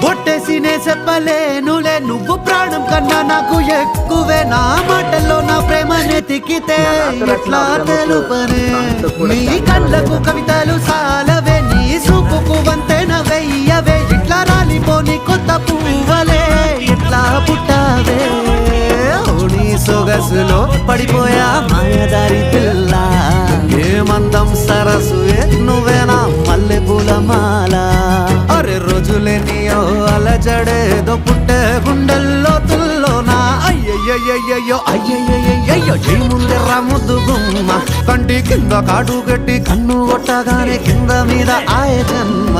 బొట్టేసినే చెప్పలేనులే నువ్వు ప్రాణం కన్నా నాకు ఎక్కువే నా మాటల్లో నా ప్రేమనే తిక్కితే ఎట్లా తెలుపనే నీ కళ్ళకు కవితలు సాలవే నీ సూపుకు వంతెన వెయ్యవే ఇట్లా రాలిపోని కొత్త పువ్వలే ఎట్లా పుట్టావే నీ సొగసులో పడిపోయా మాయదారి పిల్ల ఏమందం సరసువే నువ్వేనా మల్లె పూల మాల అరే రోజులేనియో అలజడేదో పుట్టే గుండెల్లో తుల్లోనా అయ్యయ్యయ్యయ్యో అయ్యయ్యయ్యయ్యో ఏముందిరా ముద్దు గుమ్మ కంటి కింద కాడు గట్టి కన్ను కొట్టగానే కింద మీద ఆయ జన్మ